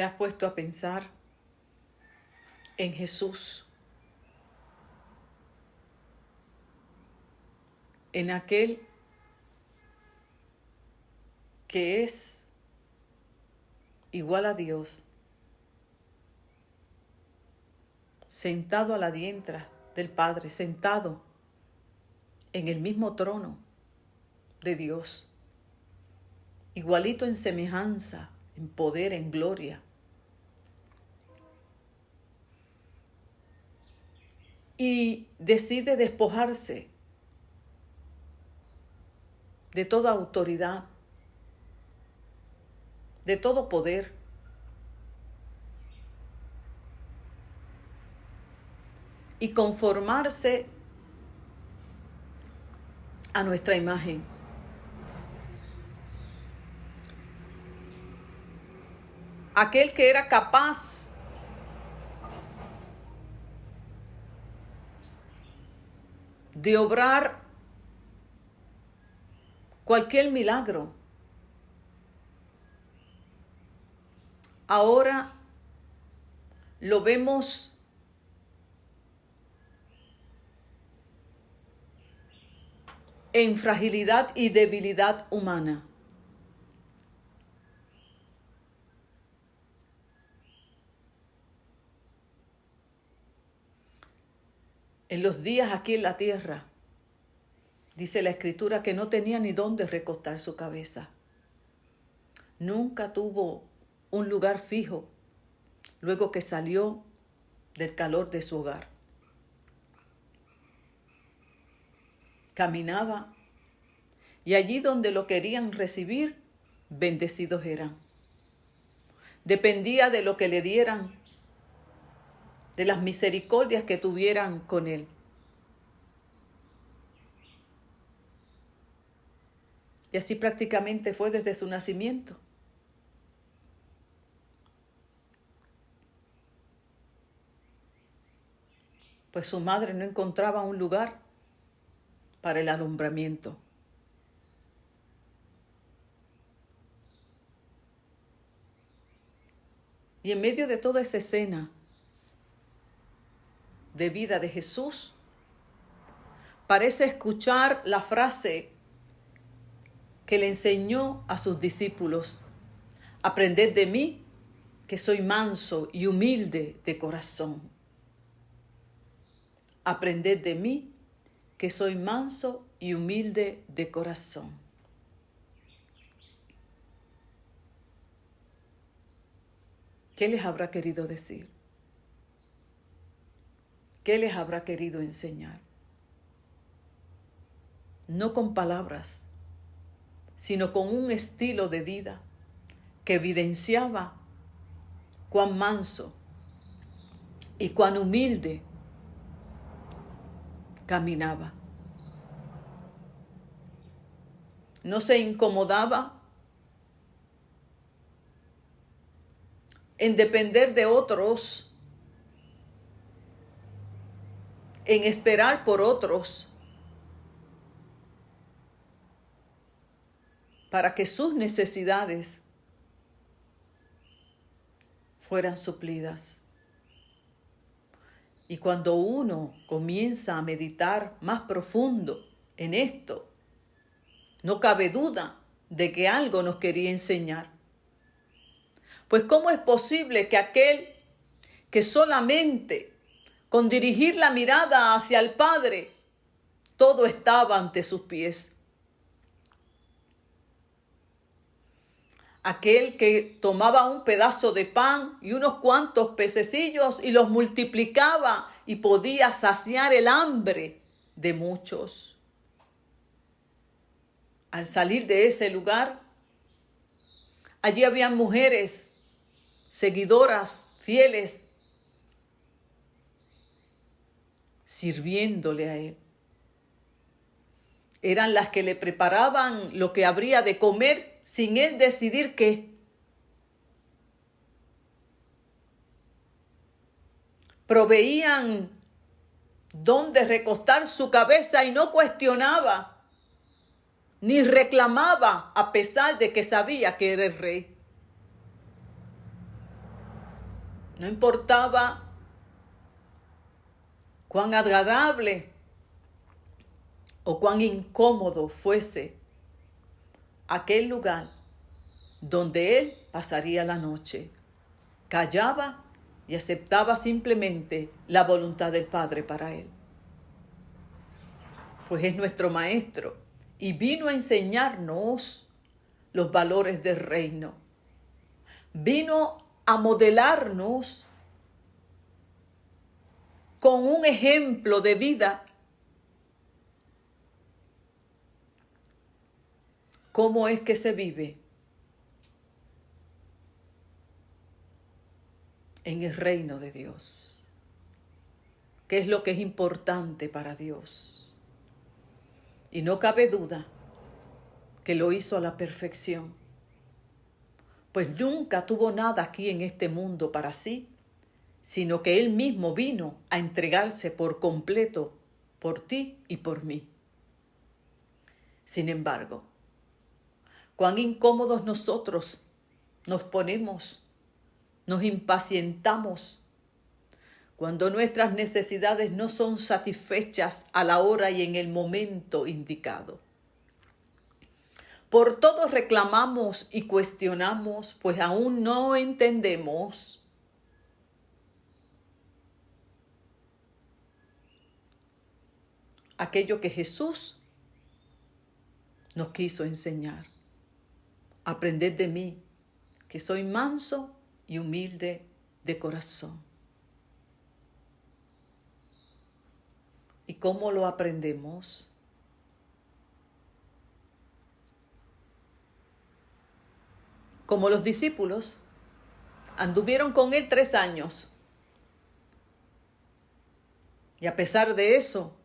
te has puesto a pensar en Jesús, en aquel que es igual a Dios, sentado a la diestra del Padre, sentado en el mismo trono de Dios, igualito en semejanza, en poder, en gloria? Y decide despojarse de toda autoridad, de todo poder, y conformarse a nuestra imagen. Aquel que era capaz de obrar cualquier milagro, ahora lo vemos en fragilidad y debilidad humana. En los días aquí en la tierra, dice la Escritura que no tenía ni dónde recostar su cabeza. Nunca tuvo un lugar fijo luego que salió del calor de su hogar. Caminaba y allí donde lo querían recibir, bendecidos eran. Dependía de lo que le dieran, de las misericordias que tuvieran con él. Y así prácticamente fue desde su nacimiento. Pues su madre no encontraba un lugar para el alumbramiento. Y en medio de toda esa escena de vida de Jesús, parece escuchar la frase que le enseñó a sus discípulos: aprended de mí, que soy manso y humilde de corazón. Aprended de mí, que soy manso y humilde de corazón. ¿Qué les habrá querido decir? ¿Qué les habrá querido enseñar? No con palabras, sino con un estilo de vida que evidenciaba cuán manso y cuán humilde caminaba. No se incomodaba en depender de otros, en esperar por otros, para que sus necesidades fueran suplidas. Y cuando uno comienza a meditar más profundo en esto, no cabe duda de que algo nos quería enseñar. Pues ¿cómo es posible que aquel que solamente con dirigir la mirada hacia el Padre, todo estaba ante sus pies? Aquel que tomaba un pedazo de pan y unos cuantos pececillos y los multiplicaba y podía saciar el hambre de muchos. Al salir de ese lugar, allí habían mujeres seguidoras, fieles, sirviéndole a él. Eran las que le preparaban lo que habría de comer sin él decidir qué. Proveían dónde recostar su cabeza y no cuestionaba ni reclamaba a pesar de que sabía que era el rey. No importaba cuán agradable o cuán incómodo fuese aquel lugar donde él pasaría la noche. Callaba y aceptaba simplemente la voluntad del Padre para él. Pues es nuestro Maestro y vino a enseñarnos los valores del reino. Vino a modelarnos con un ejemplo de vida cómo es que se vive en el reino de Dios. ¿Qué es lo que es importante para Dios? Y no cabe duda que lo hizo a la perfección, pues nunca tuvo nada aquí en este mundo para sí, sino que Él mismo vino a entregarse por completo por ti y por mí. Sin embargo, cuán incómodos nosotros nos ponemos, nos impacientamos cuando nuestras necesidades no son satisfechas a la hora y en el momento indicado. Por todo reclamamos y cuestionamos, pues aún no entendemos aquello que Jesús nos quiso enseñar. Aprended de mí, que soy manso y humilde de corazón. ¿Y cómo lo aprendemos? Como los discípulos anduvieron con él 3 años. Y a pesar de eso,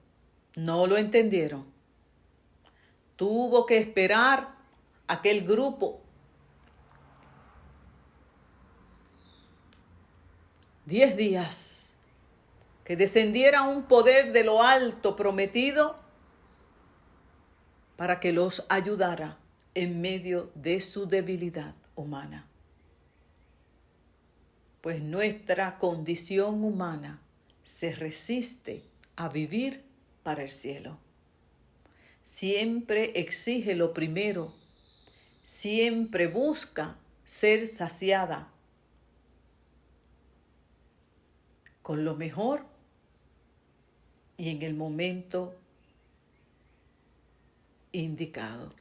no lo entendieron. Tuvo que esperar aquel grupo 10 días que descendiera un poder de lo alto prometido para que los ayudara en medio de su debilidad humana. Pues nuestra condición humana se resiste a vivir para el cielo. Siempre exige lo primero, siempre busca ser saciada con lo mejor y en el momento indicado.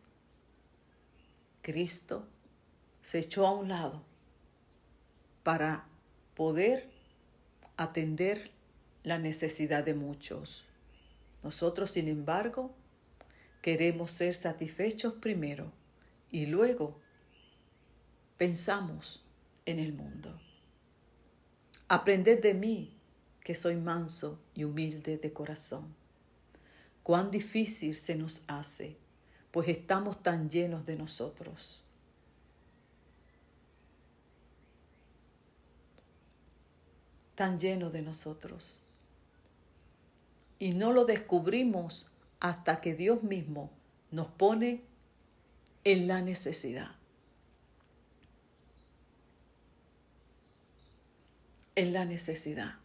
Cristo se echó a un lado para poder atender la necesidad de muchos. Nosotros, sin embargo, queremos ser satisfechos primero y luego pensamos en el mundo. Aprended de mí, que soy manso y humilde de corazón. Cuán difícil se nos hace, pues estamos tan llenos de nosotros. Tan llenos de nosotros. Y no lo descubrimos hasta que Dios mismo nos pone en la necesidad. En la necesidad.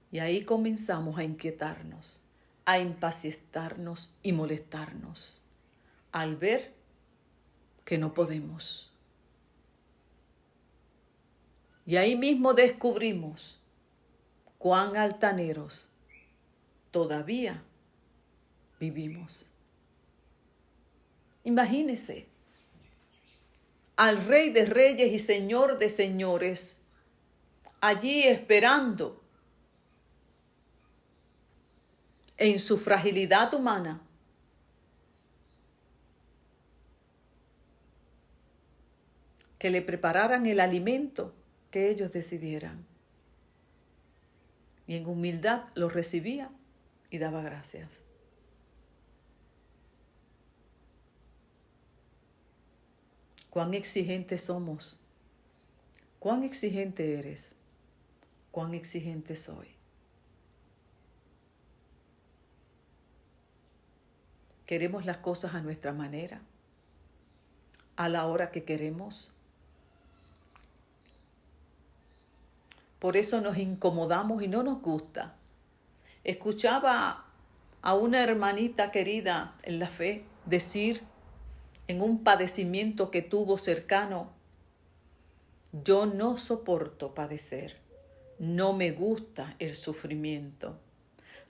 Y ahí comenzamos a inquietarnos, a impacientarnos y molestarnos al ver que no podemos. Y ahí mismo descubrimos cuán altaneros todavía vivimos. Imagínese al Rey de Reyes y Señor de Señores allí esperando en su fragilidad humana que le prepararan el alimento que ellos decidieran. Y en humildad lo recibía y daba gracias. Cuán exigentes somos, cuán exigente eres, cuán exigente soy. Queremos las cosas a nuestra manera, a la hora que queremos. Por eso nos incomodamos y no nos gusta. Escuchaba a una hermanita querida en la fe decir en un padecimiento que tuvo cercano: yo no soporto padecer, no me gusta el sufrimiento.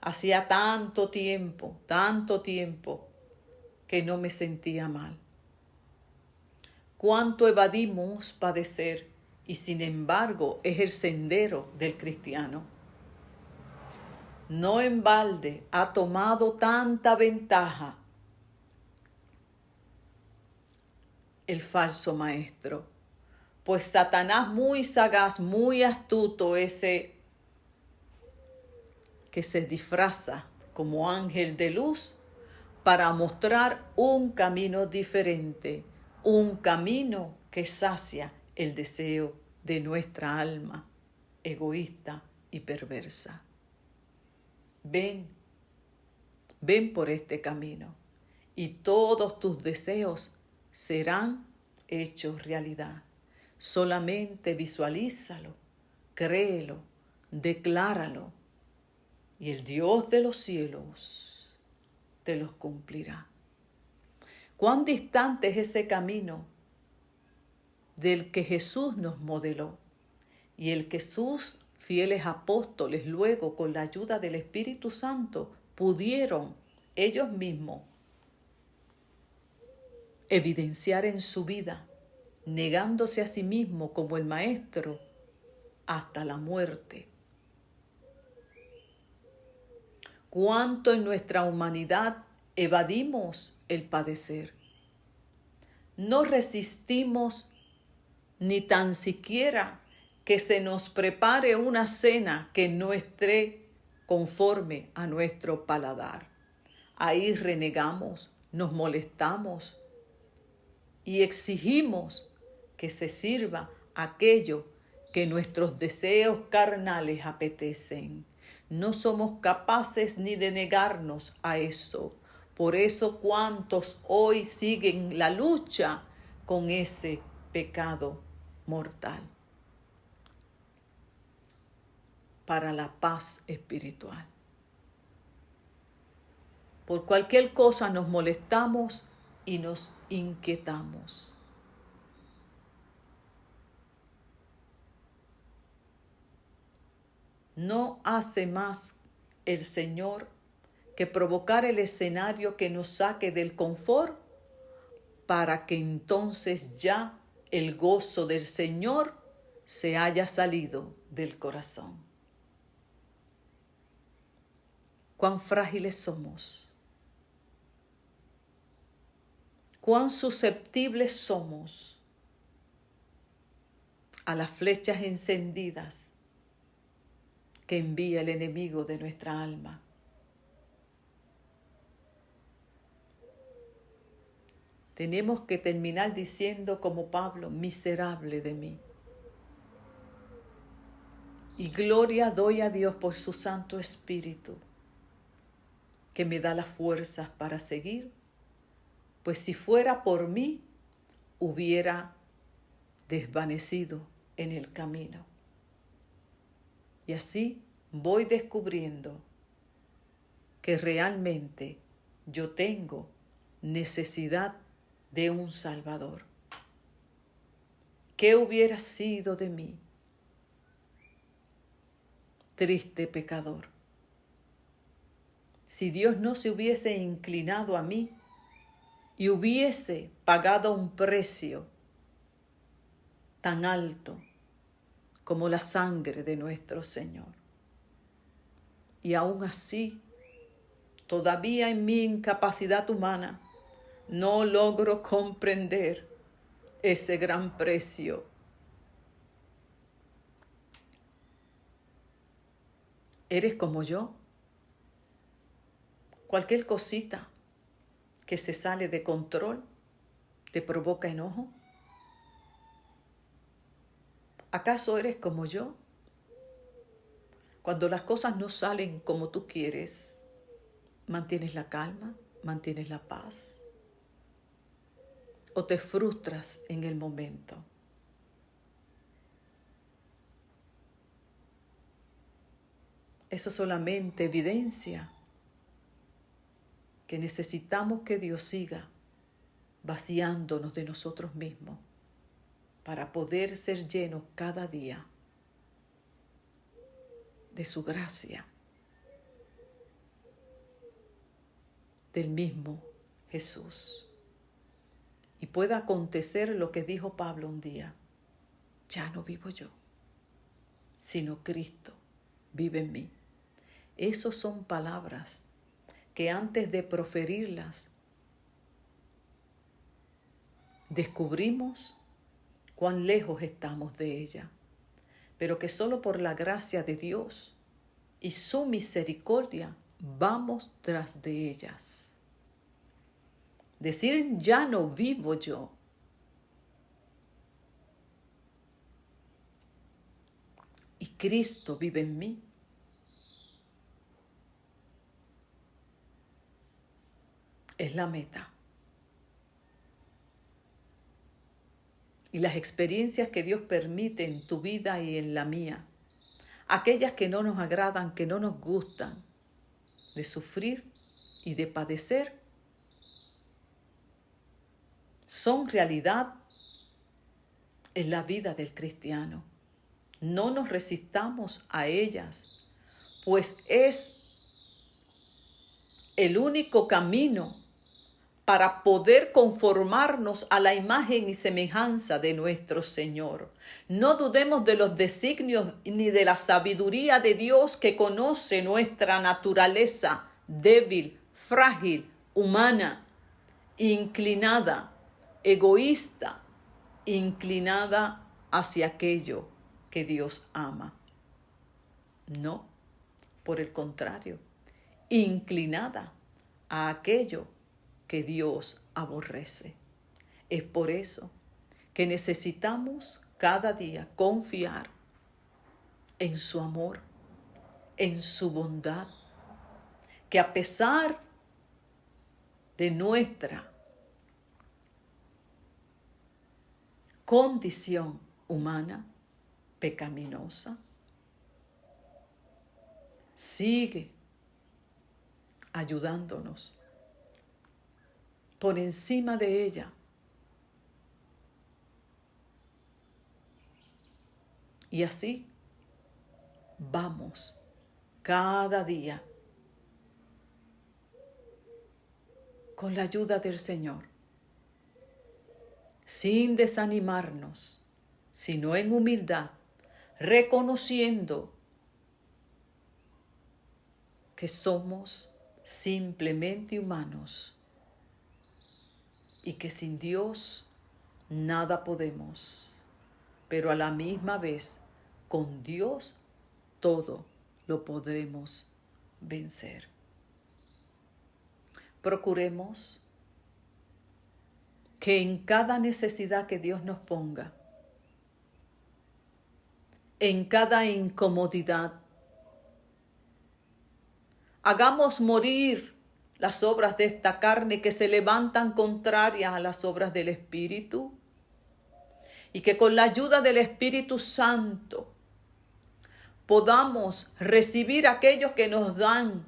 Hacía tanto tiempo que no me sentía mal. Cuánto evadimos padecer y sin embargo es el sendero del cristiano. No en balde ha tomado tanta ventaja el falso maestro, pues Satanás, muy sagaz, muy astuto, ese que se disfraza como ángel de luz para mostrar un camino diferente, un camino que sacia el deseo de nuestra alma egoísta y perversa. Ven por este camino y todos tus deseos serán hechos realidad. Solamente visualízalo, créelo, decláralo y el Dios de los cielos te los cumplirá. ¿Cuán distante es ese camino del que Jesús nos modeló y el que sus fieles apóstoles luego, con la ayuda del Espíritu Santo, pudieron ellos mismos evidenciar en su vida, negándose a sí mismo como el Maestro hasta la muerte? ¿Cuánto en nuestra humanidad evadimos el padecer? No resistimos ni tan siquiera que se nos prepare una cena que no esté conforme a nuestro paladar. Ahí renegamos, nos molestamos y exigimos que se sirva aquello que nuestros deseos carnales apetecen. No somos capaces ni de negarnos a eso. Por eso cuántos hoy siguen la lucha con ese pecado mortal para la paz espiritual. Por cualquier cosa nos molestamos y nos inquietamos. No hace más el Señor que provocar el escenario que nos saque del confort para que entonces ya el gozo del Señor se haya salido del corazón. Cuán frágiles somos, cuán susceptibles somos a las flechas encendidas que envía el enemigo de nuestra alma. Tenemos que terminar diciendo como Pablo: miserable de mí. Y gloria doy a Dios por su Santo Espíritu, que me da las fuerzas para seguir, pues si fuera por mí, hubiera desvanecido en el camino. Y así voy descubriendo que realmente yo tengo necesidad de un Salvador. ¿Qué hubiera sido de mí, triste pecador, si Dios no se hubiese inclinado a mí y hubiese pagado un precio tan alto como la sangre de nuestro Señor? Y aún así, todavía en mi incapacidad humana, no logro comprender ese gran precio. ¿Eres como yo? Cualquier cosita que se sale de control te provoca enojo. ¿Acaso eres como yo? Cuando las cosas no salen como tú quieres, ¿mantienes la calma? ¿Mantienes la paz? ¿O te frustras en el momento? Eso solamente evidencia que necesitamos que Dios siga vaciándonos de nosotros mismos para poder ser llenos cada día de su gracia, del mismo Jesús. Y pueda acontecer lo que dijo Pablo un día: ya no vivo yo, sino Cristo vive en mí. Esas son palabras que antes de proferirlas descubrimos cuán lejos estamos de ella, pero que solo por la gracia de Dios y su misericordia vamos tras de ellas. Decir ya no vivo yo y Cristo vive en mí es la meta. Y las experiencias que Dios permite en tu vida y en la mía, aquellas que no nos agradan, que no nos gustan, de sufrir y de padecer, son realidad en la vida del cristiano. No nos resistamos a ellas, pues es el único camino para poder conformarnos a la imagen y semejanza de nuestro Señor. No dudemos de los designios ni de la sabiduría de Dios, que conoce nuestra naturaleza débil, frágil, humana, inclinada, egoísta, inclinada hacia aquello que Dios ama. No, por el contrario, inclinada a aquello que Dios aborrece. Es por eso que necesitamos cada día confiar en su amor, en su bondad, que a pesar de nuestra condición humana pecaminosa, sigue ayudándonos por encima de ella. Y así vamos cada día con la ayuda del Señor, sin desanimarnos, sino en humildad, reconociendo que somos simplemente humanos y que sin Dios nada podemos, pero a la misma vez con Dios todo lo podremos vencer. Procuremos que en cada necesidad que Dios nos ponga, en cada incomodidad, hagamos morir las obras de esta carne que se levantan contrarias a las obras del Espíritu, y que con la ayuda del Espíritu Santo podamos recibir aquellos que nos dan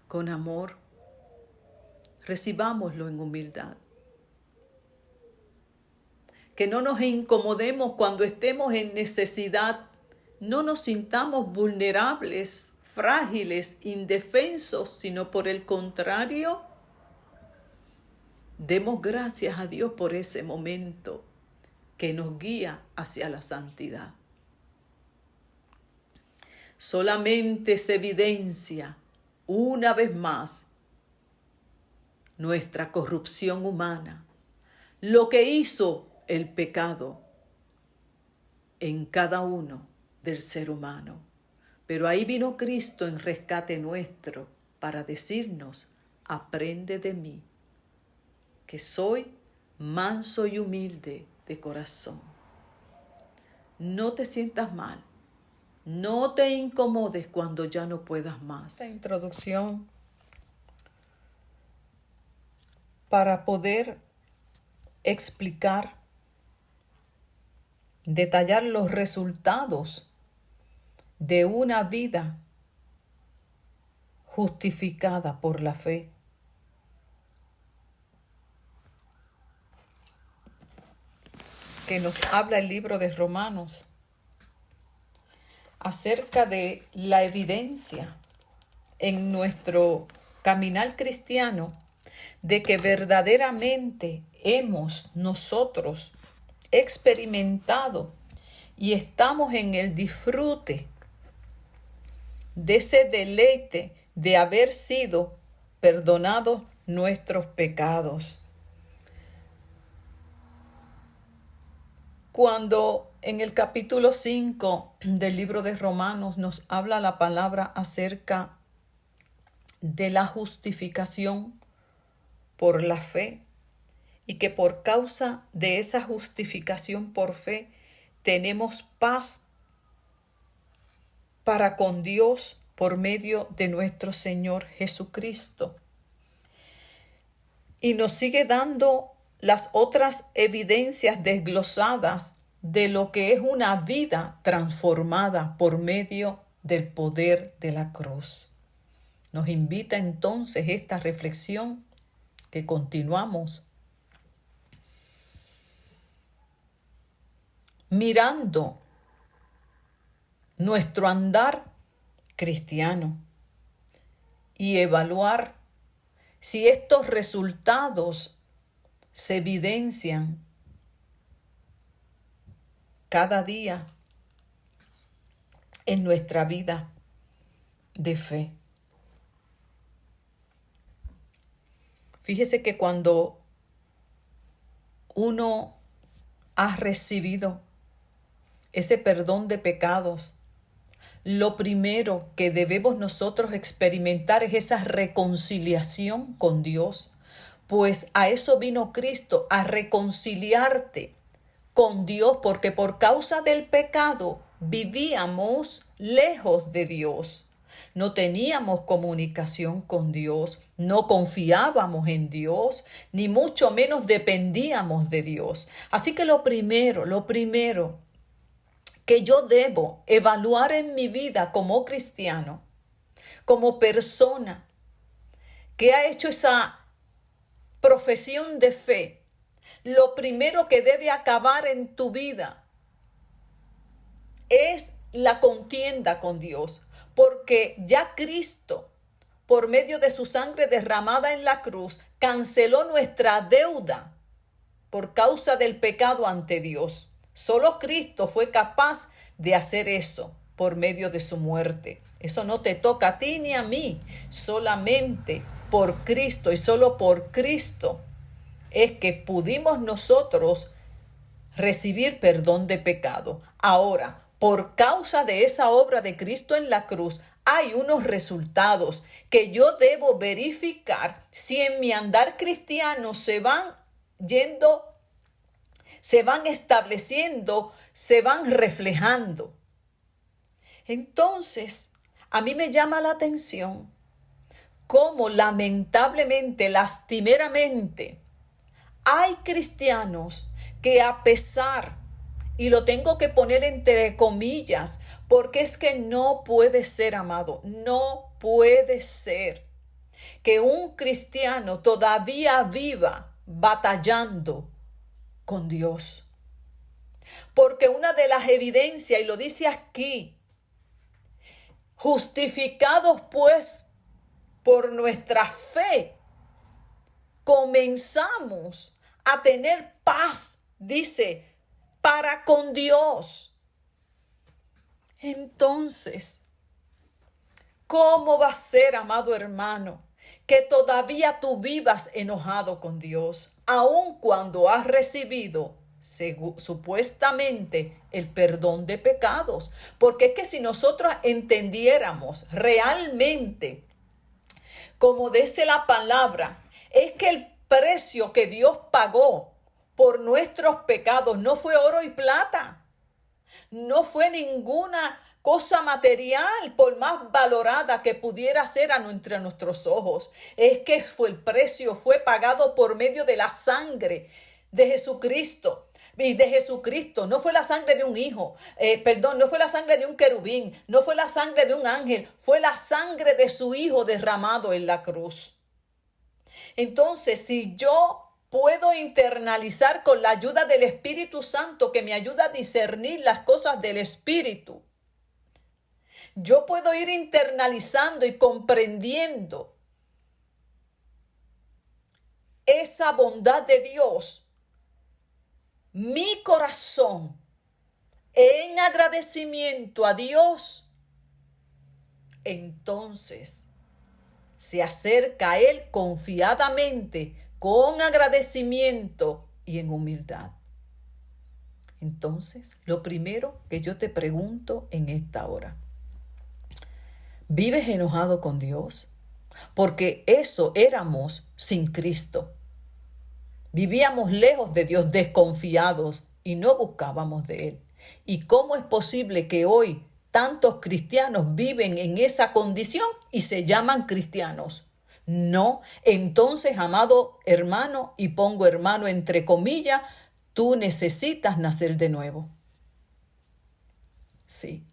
con amor. Recibámoslo en humildad. Que no nos incomodemos cuando estemos en necesidad, no nos sintamos vulnerables, frágiles, indefensos, sino por el contrario, demos gracias a Dios por ese momento que nos guía hacia la santidad. Solamente se evidencia una vez más nuestra corrupción humana, lo que hizo el pecado en cada uno del ser humano. Pero ahí vino Cristo en rescate nuestro para decirnos: aprende de mí, que soy manso y humilde de corazón. No te sientas mal, no te incomodes cuando ya no puedas más. Esta introducción para poder explicar, detallar los resultados de una vida justificada por la fe. Que nos habla el libro de Romanos acerca de la evidencia en nuestro caminar cristiano de que verdaderamente hemos nosotros experimentado y estamos en el disfrute de ese deleite de haber sido perdonados nuestros pecados. Cuando en el capítulo 5 del libro de Romanos nos habla la palabra acerca de la justificación por la fe y que por causa de esa justificación por fe tenemos paz para con Dios por medio de nuestro Señor Jesucristo. Y nos sigue dando las otras evidencias desglosadas de lo que es una vida transformada por medio del poder de la cruz. Nos invita entonces esta reflexión que continuamos mirando nuestro andar cristiano y evaluar si estos resultados se evidencian cada día en nuestra vida de fe. Fíjese que cuando uno ha recibido ese perdón de pecados, lo primero que debemos nosotros experimentar es esa reconciliación con Dios, pues a eso vino Cristo, a reconciliarte con Dios, porque por causa del pecado vivíamos lejos de Dios. No teníamos comunicación con Dios, no confiábamos en Dios, ni mucho menos dependíamos de Dios. Así que lo primero que yo debo evaluar en mi vida como cristiano, como persona que ha hecho esa profesión de fe, lo primero que debe acabar en tu vida es la contienda con Dios, porque ya Cristo, por medio de su sangre derramada en la cruz, canceló nuestra deuda por causa del pecado ante Dios. Solo Cristo fue capaz de hacer eso por medio de su muerte. Eso no te toca a ti ni a mí, solamente por Cristo y solo por Cristo es que pudimos nosotros recibir perdón de pecado. Ahora, por causa de esa obra de Cristo en la cruz, hay unos resultados que yo debo verificar si en mi andar cristiano se van estableciendo, se van reflejando. Entonces, a mí me llama la atención cómo lamentablemente, lastimeramente, hay cristianos que a pesar, y lo tengo que poner entre comillas, porque es que no puede ser, amado, no puede ser que un cristiano todavía viva batallando con Dios. Porque una de las evidencias, y lo dice aquí, justificados pues por nuestra fe, comenzamos a tener paz, dice, para con Dios. Entonces, ¿cómo va a ser, amado hermano, que todavía tú vivas enojado con Dios, aun cuando has recibido supuestamente el perdón de pecados? Porque es que si nosotros entendiéramos realmente, como dice la palabra, es que el precio que Dios pagó por nuestros pecados no fue oro y plata, no fue ninguna cosa material, por más valorada que pudiera ser entre nuestros ojos. Es que el precio fue pagado por medio de la sangre de Jesucristo. y de Jesucristo. No fue la sangre de un hijo, no fue la sangre de un querubín, no fue la sangre de un ángel, fue la sangre de su hijo derramado en la cruz. Entonces, si yo puedo internalizar con la ayuda del Espíritu Santo, que me ayuda a discernir las cosas del Espíritu, yo puedo ir internalizando y comprendiendo esa bondad de Dios. Mi corazón en agradecimiento a Dios, entonces se acerca a Él confiadamente, con agradecimiento y en humildad. Entonces, lo primero que yo te pregunto en esta hora, ¿vives enojado con Dios? Porque eso éramos sin Cristo. Vivíamos lejos de Dios, desconfiados, y no buscábamos de Él. ¿Y cómo es posible que hoy tantos cristianos viven en esa condición y se llaman cristianos? No, entonces, amado hermano, y pongo hermano entre comillas, tú necesitas nacer de nuevo. Sí,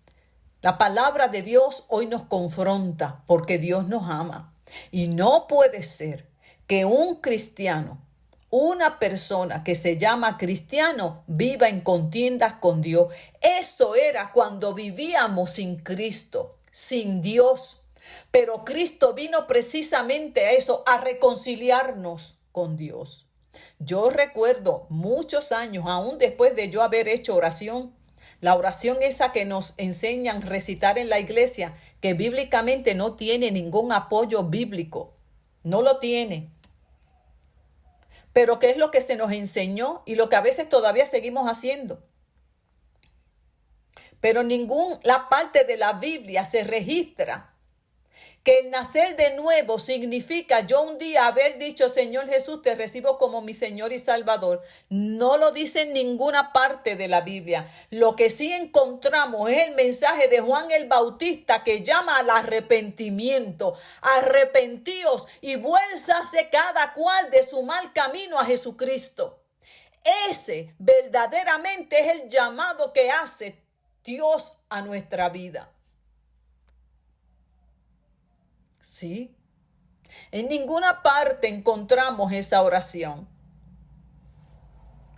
la palabra de Dios hoy nos confronta porque Dios nos ama. Y no puede ser que un cristiano, una persona que se llama cristiano, viva en contiendas con Dios. Eso era cuando vivíamos sin Cristo, sin Dios. Pero Cristo vino precisamente a eso, a reconciliarnos con Dios. Yo recuerdo muchos años, aún después de yo haber hecho oración, la oración esa que nos enseñan a recitar en la iglesia, que bíblicamente no tiene ningún apoyo bíblico, no lo tiene. Pero ¿qué es lo que se nos enseñó y lo que a veces todavía seguimos haciendo? Pero la parte de la Biblia se registra que el nacer de nuevo significa yo un día haber dicho, Señor Jesús, te recibo como mi Señor y Salvador. No lo dice en ninguna parte de la Biblia. Lo que sí encontramos es el mensaje de Juan el Bautista que llama al arrepentimiento. Arrepentíos y vuélzase cada cual de su mal camino a Jesucristo. Ese verdaderamente es el llamado que hace Dios a nuestra vida. Sí, en ninguna parte encontramos esa oración.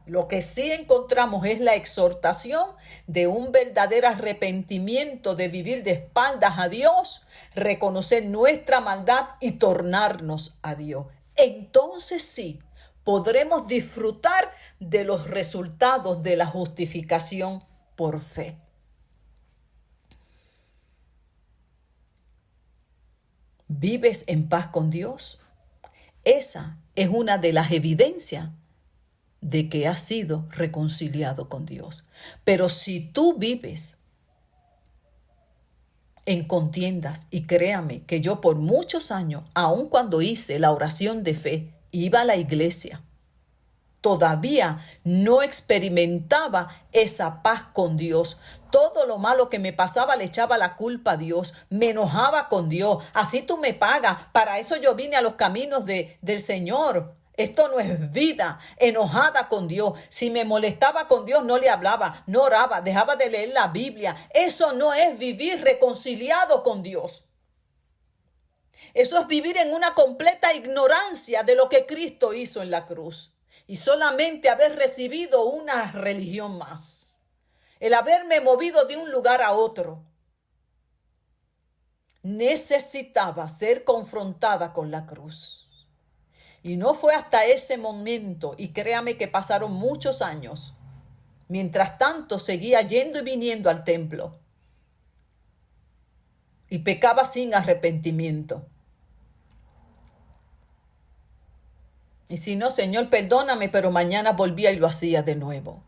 Lo que sí encontramos es la exhortación de un verdadero arrepentimiento, de vivir de espaldas a Dios, reconocer nuestra maldad y tornarnos a Dios. Entonces sí, podremos disfrutar de los resultados de la justificación por fe. ¿Vives en paz con Dios? Esa es una de las evidencias de que has sido reconciliado con Dios. Pero si tú vives en contiendas, y créame que yo por muchos años, aun cuando hice la oración de fe, iba a la iglesia, todavía no experimentaba esa paz con Dios. Todo lo malo que me pasaba le echaba la culpa a Dios. Me enojaba con Dios. Así tú me pagas. Para eso yo vine a los caminos del Señor. Esto no es vida. Enojada con Dios. Si me molestaba con Dios, no le hablaba, no oraba, dejaba de leer la Biblia. Eso no es vivir reconciliado con Dios. Eso es vivir en una completa ignorancia de lo que Cristo hizo en la cruz. Y solamente haber recibido una religión más. El haberme movido de un lugar a otro. Necesitaba ser confrontada con la cruz. Y no fue hasta ese momento, y créame que pasaron muchos años. Mientras tanto seguía yendo y viniendo al templo. Y pecaba sin arrepentimiento. Y si no, Señor, perdóname, pero mañana volvía y lo hacía de nuevo.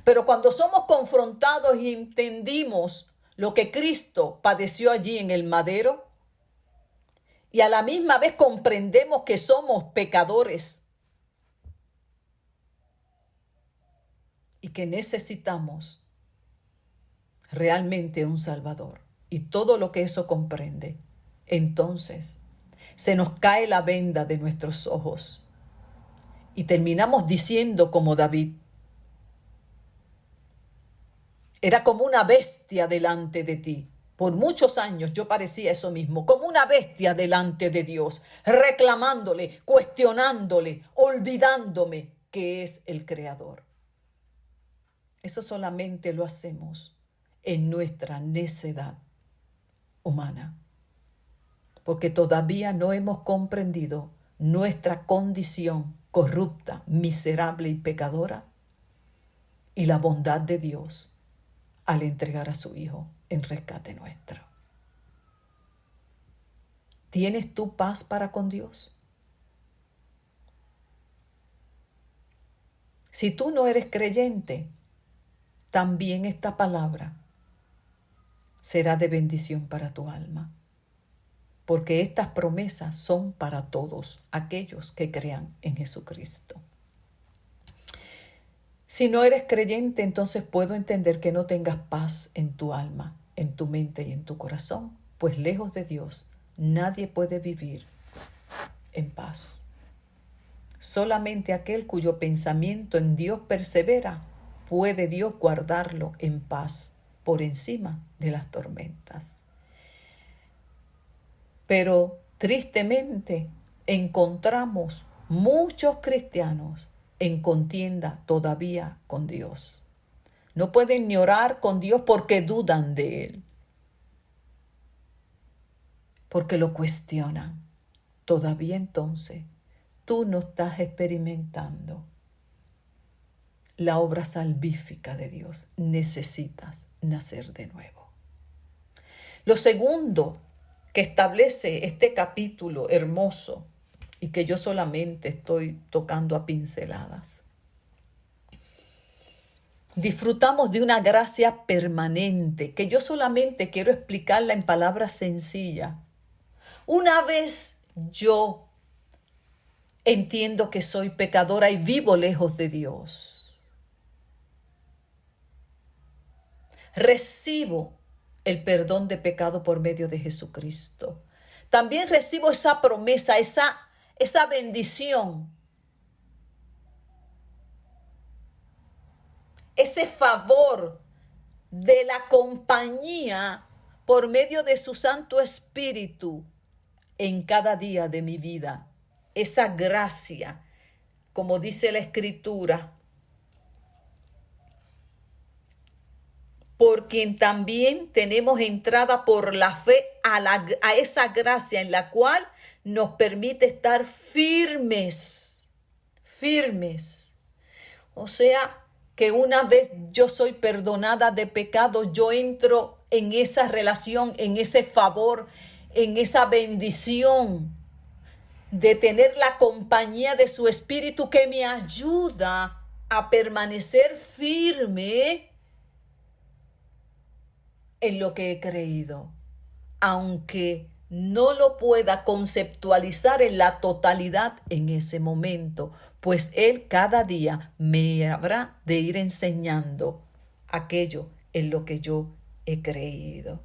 Pero cuando somos confrontados y entendimos lo que Cristo padeció allí en el madero, y a la misma vez comprendemos que somos pecadores y que necesitamos realmente un Salvador, y todo lo que eso comprende, entonces se nos cae la venda de nuestros ojos y terminamos diciendo como David, Era como una bestia delante de ti. Por muchos años yo parecía eso mismo, como una bestia delante de Dios, reclamándole, cuestionándole, olvidándome que es el Creador. Eso solamente lo hacemos en nuestra necedad humana, porque todavía no hemos comprendido nuestra condición corrupta, miserable y pecadora, y la bondad de Dios al entregar a su Hijo en rescate nuestro. ¿Tienes tú paz para con Dios? Si tú no eres creyente, también esta palabra será de bendición para tu alma, porque estas promesas son para todos aquellos que crean en Jesucristo. Si no eres creyente, entonces puedo entender que no tengas paz en tu alma, en tu mente y en tu corazón, pues lejos de Dios nadie puede vivir en paz. Solamente aquel cuyo pensamiento en Dios persevera, puede Dios guardarlo en paz por encima de las tormentas. Pero tristemente encontramos muchos cristianos en contienda todavía con Dios. No pueden ni orar con Dios porque dudan de Él, porque lo cuestionan. Todavía entonces tú no estás experimentando la obra salvífica de Dios. Necesitas nacer de nuevo. Lo segundo que establece este capítulo hermoso y que yo solamente estoy tocando a pinceladas. Disfrutamos de una gracia permanente que yo solamente quiero explicarla en palabras sencillas. Una vez yo entiendo que soy pecadora y vivo lejos de Dios, recibo el perdón de pecado por medio de Jesucristo. También recibo esa promesa, esa bendición, ese favor de la compañía por medio de su Santo Espíritu en cada día de mi vida. Esa gracia, como dice la Escritura, por quien también tenemos entrada por la fe a esa gracia en la cual nos permite estar firmes. O sea, que una vez yo soy perdonada de pecado, yo entro en esa relación, en ese favor, en esa bendición de tener la compañía de su Espíritu que me ayuda a permanecer firme en lo que he creído, aunque no lo pueda conceptualizar en la totalidad en ese momento, pues Él cada día me habrá de ir enseñando aquello en lo que yo he creído.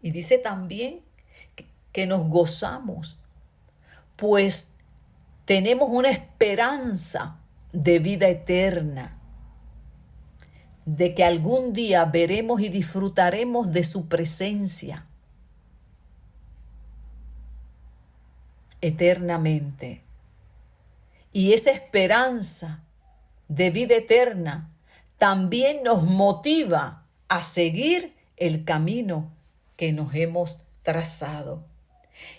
Y dice también que nos gozamos, pues tenemos una esperanza de vida eterna, de que algún día veremos y disfrutaremos de su presencia eternamente. Y esa esperanza de vida eterna también nos motiva a seguir el camino que nos hemos trazado.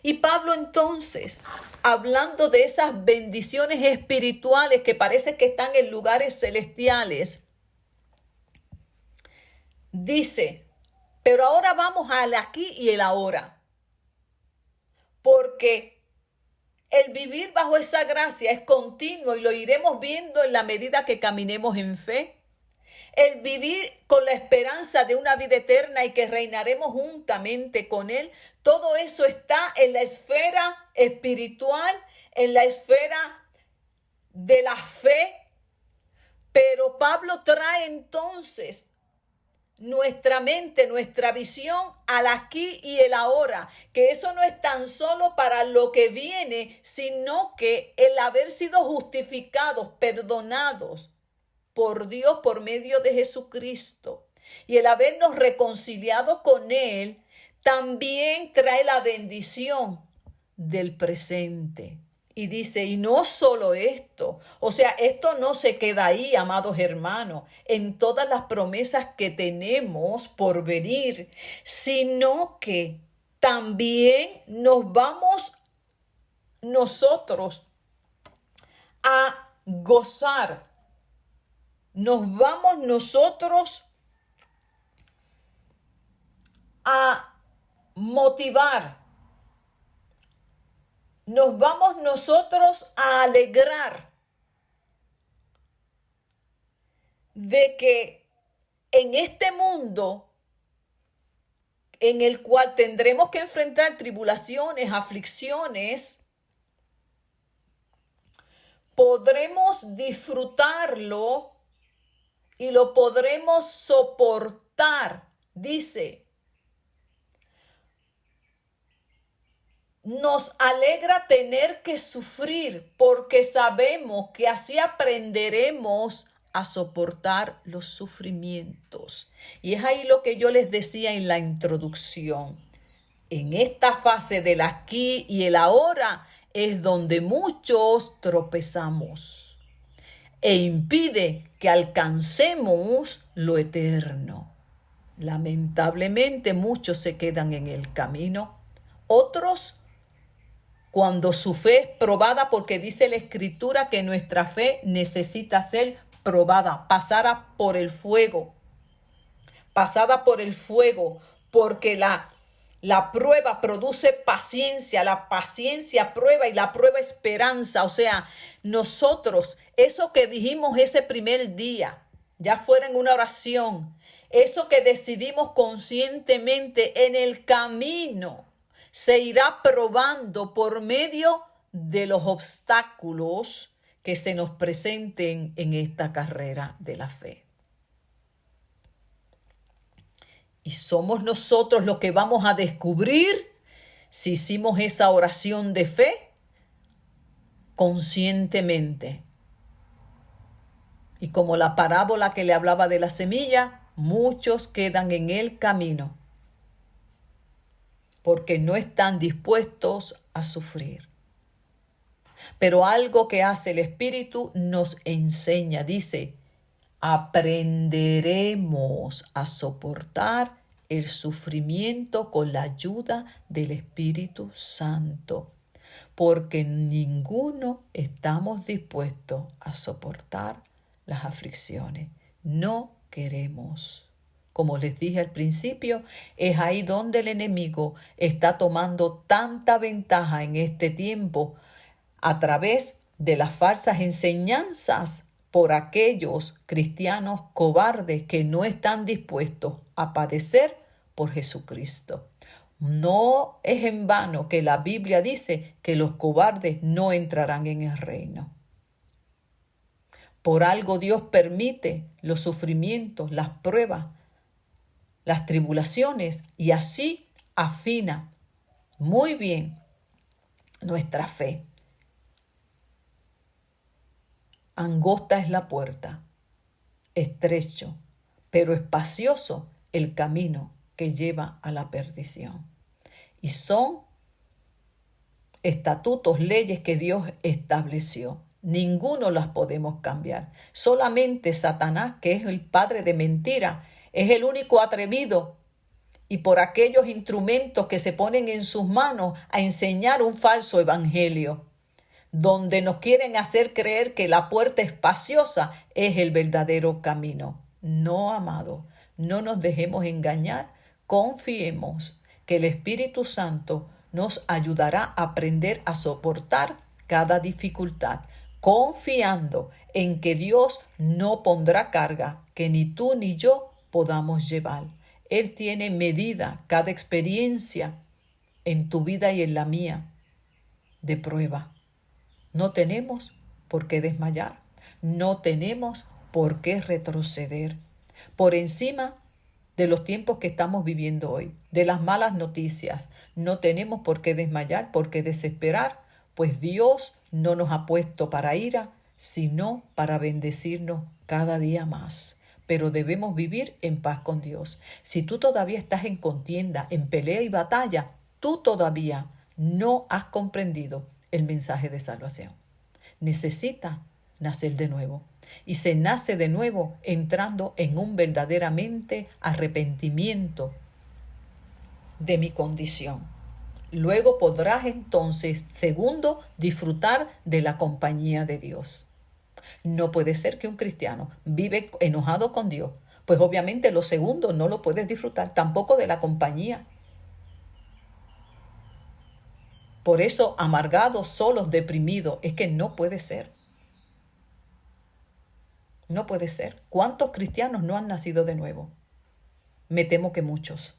Y Pablo entonces, hablando de esas bendiciones espirituales que parece que están en lugares celestiales, dice, pero ahora vamos al aquí y el ahora, porque el vivir bajo esa gracia es continuo y lo iremos viendo en la medida que caminemos en fe. El vivir con la esperanza de una vida eterna y que reinaremos juntamente con Él, todo eso está en la esfera espiritual, en la esfera de la fe. Pero Pablo trae entonces nuestra mente, nuestra visión al aquí y el ahora, que eso no es tan solo para lo que viene, sino que el haber sido justificados, perdonados por Dios por medio de Jesucristo, Y el habernos reconciliado con Él también trae la bendición del presente. Y dice, y no solo esto, o sea, esto no se queda ahí, amados hermanos, en todas las promesas que tenemos por venir, sino que también nos vamos nosotros a gozar, nos vamos nosotros a motivar, nos vamos nosotros a alegrar de que en este mundo en el cual tendremos que enfrentar tribulaciones, aflicciones, podremos disfrutarlo y lo podremos soportar. Dice, nos alegra tener que sufrir porque sabemos que así aprenderemos a soportar los sufrimientos. Y es ahí lo que yo les decía en la introducción. En esta fase del aquí y el ahora es donde muchos tropezamos e impide que alcancemos lo eterno. Lamentablemente muchos se quedan en el camino, otros cuando su fe es probada, porque dice la Escritura que nuestra fe necesita ser probada, pasada por el fuego, porque la prueba produce paciencia, la paciencia prueba y la prueba esperanza. O sea, nosotros, eso que dijimos ese primer día, ya fuera en una oración, eso que decidimos conscientemente en el camino, se irá probando por medio de los obstáculos que se nos presenten en esta carrera de la fe. Y somos nosotros los que vamos a descubrir si hicimos esa oración de fe conscientemente. Y como la parábola que le hablaba de la semilla, muchos quedan en el camino porque no están dispuestos a sufrir. Pero algo que hace el Espíritu nos enseña, dice, aprenderemos a soportar el sufrimiento con la ayuda del Espíritu Santo, porque ninguno estamos dispuestos a soportar las aflicciones. No queremos. Como les dije al principio, es ahí donde el enemigo está tomando tanta ventaja en este tiempo a través de las falsas enseñanzas por aquellos cristianos cobardes que no están dispuestos a padecer por Jesucristo. No es en vano que la Biblia dice que los cobardes no entrarán en el reino. Por algo Dios permite los sufrimientos, las pruebas, las tribulaciones, y así afina muy bien nuestra fe. Angosta es la puerta, estrecho, pero espacioso el camino que lleva a la perdición. Y son estatutos, leyes que Dios estableció. Ninguno las podemos cambiar. Solamente Satanás, que es el padre de mentira, es el único atrevido. Y por aquellos instrumentos que se ponen en sus manos a enseñar un falso evangelio, donde nos quieren hacer creer que la puerta espaciosa es el verdadero camino. No, amado, no nos dejemos engañar. Confiemos que el Espíritu Santo nos ayudará a aprender a soportar cada dificultad, confiando en que Dios no pondrá carga que ni tú ni yo podamos llevar. Él tiene medida cada experiencia en tu vida y en la mía de prueba. No tenemos por qué desmayar, no tenemos por qué retroceder. Por encima de los tiempos que estamos viviendo hoy, de las malas noticias, no tenemos por qué desmayar, por qué desesperar, pues Dios no nos ha puesto para ira, sino para bendecirnos cada día más. pero debemos vivir en paz con Dios. Si tú todavía estás en contienda, en pelea y batalla, tú todavía no has comprendido el mensaje de salvación. Necesitas nacer de nuevo. Y se nace de nuevo entrando en un verdaderamente arrepentimiento de mi condición. Luego podrás entonces, segundo, disfrutar de la compañía de Dios. No puede ser que un cristiano vive enojado con Dios, pues obviamente lo segundo no lo puedes disfrutar, tampoco de la compañía. Por eso, amargados, solos, deprimidos, es que no puede ser. No puede ser. ¿Cuántos cristianos no han nacido de nuevo? Me temo que muchos.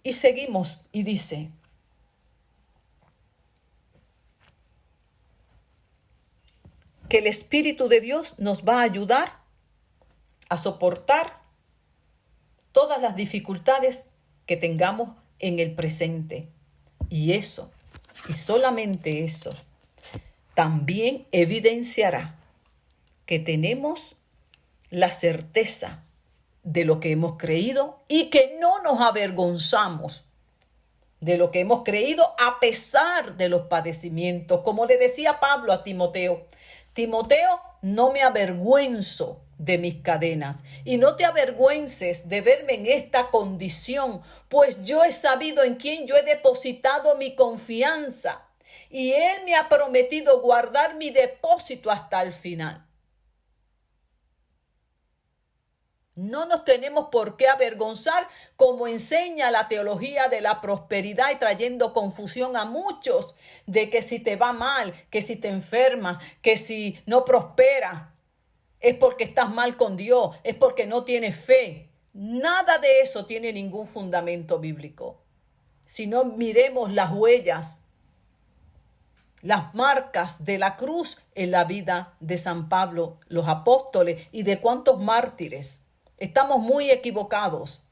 Y seguimos y dice, que el Espíritu de Dios nos va a ayudar a soportar todas las dificultades que tengamos en el presente. Y eso, y solamente eso, también evidenciará que tenemos la certeza de lo que hemos creído y que no nos avergonzamos de lo que hemos creído a pesar de los padecimientos. Como le decía Pablo a Timoteo, Timoteo, no me avergüenzo de mis cadenas y no te avergüences de verme en esta condición, pues yo he sabido en quién yo he depositado mi confianza y él me ha prometido guardar mi depósito hasta el final. No nos tenemos por qué avergonzar, como enseña la teología de la prosperidad y trayendo confusión a muchos de que si te va mal, que si te enfermas, que si no prosperas, es porque estás mal con Dios, es porque no tienes fe. Nada de eso tiene ningún fundamento bíblico. Si no, miremos las huellas, las marcas de la cruz en la vida de San Pablo, los apóstoles y de cuántos mártires. Estamos muy equivocados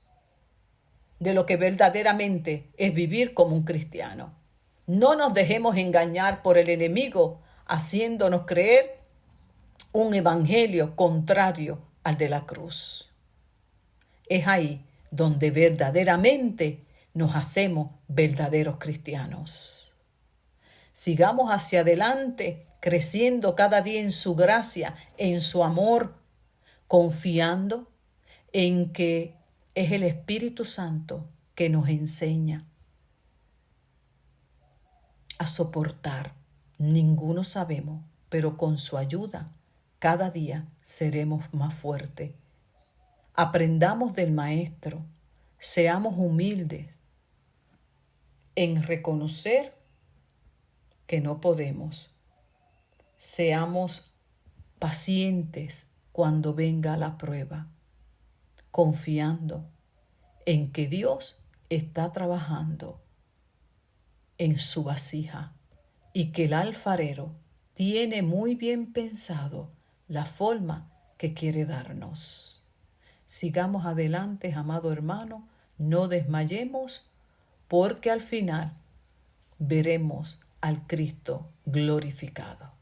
de lo que verdaderamente es vivir como un cristiano. No nos dejemos engañar por el enemigo, haciéndonos creer un evangelio contrario al de la cruz. Es ahí donde verdaderamente nos hacemos verdaderos cristianos. Sigamos hacia adelante, creciendo cada día en su gracia, en su amor, confiando en que es el Espíritu Santo que nos enseña a soportar. Ninguno sabemos, pero con su ayuda cada día seremos más fuertes. Aprendamos del Maestro, seamos humildes en reconocer que no podemos. Seamos pacientes cuando venga la prueba, confiando en que Dios está trabajando en su vasija y que el alfarero tiene muy bien pensado la forma que quiere darnos. Sigamos adelante, amado hermano, no desmayemos, porque al final veremos al Cristo glorificado.